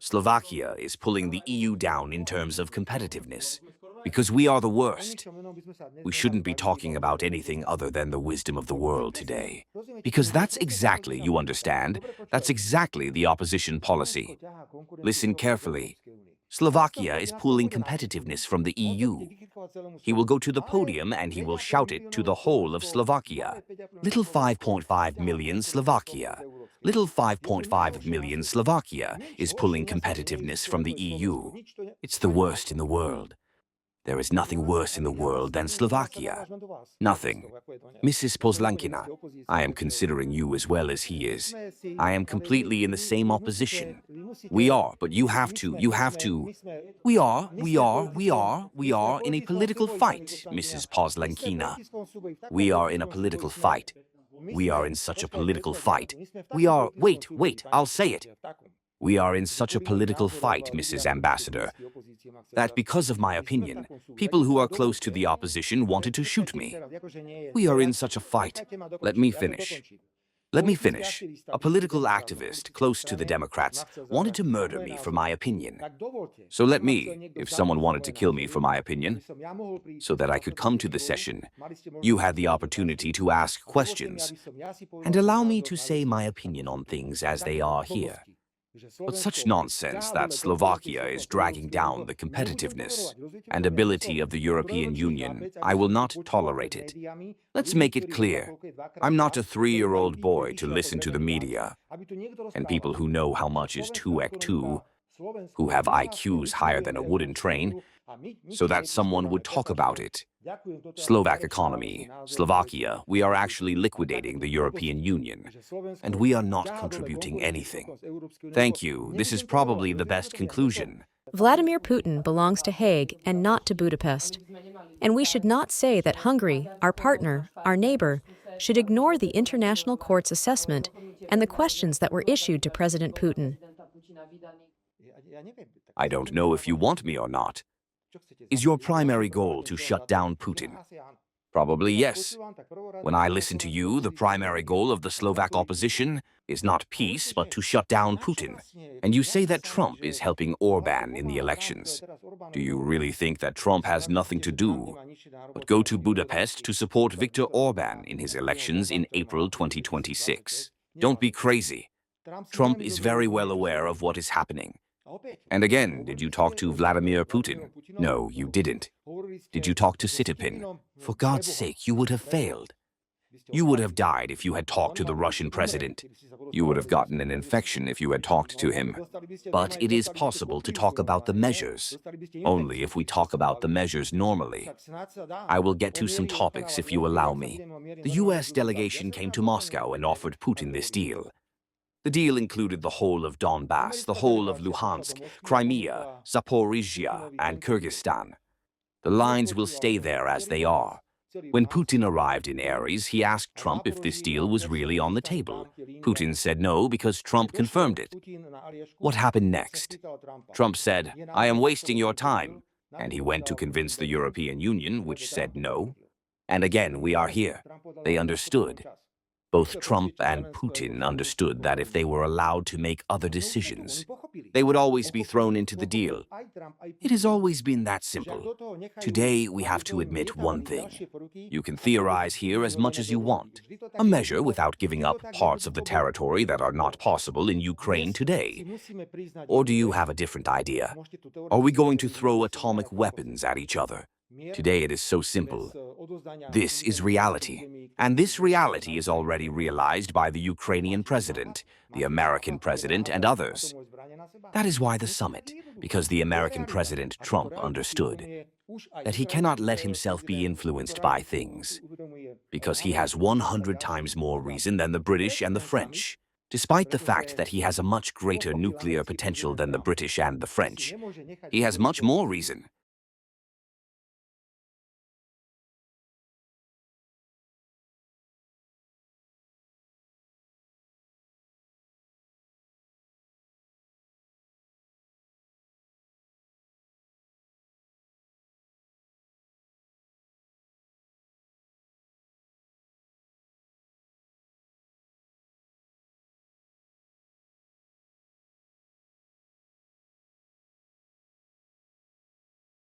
Slovakia is pulling the EU down in terms of competitiveness, because we are the worst. We shouldn't be talking about anything other than the wisdom of the world today. Because that's exactly, you understand, that's exactly the opposition policy. Listen carefully. Slovakia is pulling competitiveness from the EU. He will go to the podium and he will shout it to the whole of Slovakia. Little 5.5 million Slovakia. Little 5.5 million Slovakia is pulling competitiveness from the EU. It's the worst in the world. There is nothing worse in the world than Slovakia. Nothing. Mrs. Pozlankina, I am considering you as well as he is. I am completely in the same opposition. We are, but you have to. We are in a political fight, Mrs. Pozlankina. We are in a political fight. We are in such a political fight. Wait, I'll say it. We are in such a political fight, Mrs. Ambassador, that because of my opinion, people who are close to the opposition wanted to shoot me. We are in such a fight. Let me finish. A political activist close to the Democrats wanted to murder me for my opinion. So let me, if someone wanted to kill me for my opinion, so that I could come to the session, you had the opportunity to ask questions and allow me to say my opinion on things as they are here. But such nonsense that Slovakia is dragging down the competitiveness and ability of the European Union, I will not tolerate it. Let's make it clear. I'm not a 3-year-old boy to listen to the media and people who know how much is 2x2, who have IQs higher than a wooden train, so that someone would talk about it. Slovak economy, Slovakia, we are actually liquidating the European Union, and we are not contributing anything. Thank you. This is probably the best conclusion. Vladimir Putin belongs to Hague and not to Budapest. And we should not say that Hungary, our partner, our neighbor, should ignore the International Court's assessment and the questions that were issued to President Putin. I don't know if you want me or not. Is your primary goal to shut down Putin? Probably yes. When I listen to you, the primary goal of the Slovak opposition is not peace, but to shut down Putin. And you say that Trump is helping Orban in the elections. Do you really think that Trump has nothing to do but go to Budapest to support Viktor Orban in his elections in April 2026? Don't be crazy. Trump is very well aware of what is happening. And again, did you talk to Vladimir Putin? No, you didn't. Did you talk to Sitipin? For God's sake, you would have failed. You would have died if you had talked to the Russian president. You would have gotten an infection if you had talked to him. But it is possible to talk about the measures. Only if we talk about the measures normally. I will get to some topics if you allow me. The US delegation came to Moscow and offered Putin this deal. The deal included the whole of Donbass, the whole of Luhansk, Crimea, Zaporizhzhia, and Kyrgyzstan. The lines will stay there as they are. When Putin arrived in Aries, he asked Trump if this deal was really on the table. Putin said no because Trump confirmed it. What happened next? Trump said, "I am wasting your time." And he went to convince the European Union, which said no. And again, we are here. They understood. Both Trump and Putin understood that if they were allowed to make other decisions, they would always be thrown into the deal. It has always been that simple. Today, we have to admit one thing. You can theorize here as much as you want. A measure without giving up parts of the territory that are not possible in Ukraine today. Or do you have a different idea? Are we going to throw atomic weapons at each other? Today it is so simple. This is reality. And this reality is already realized by the Ukrainian president, the American president, and others. That is why the summit, because the American president Trump understood that he cannot let himself be influenced by things, because he has 100 times more reason than the British and the French. Despite the fact that he has a much greater nuclear potential than the British and the French, he has much more reason.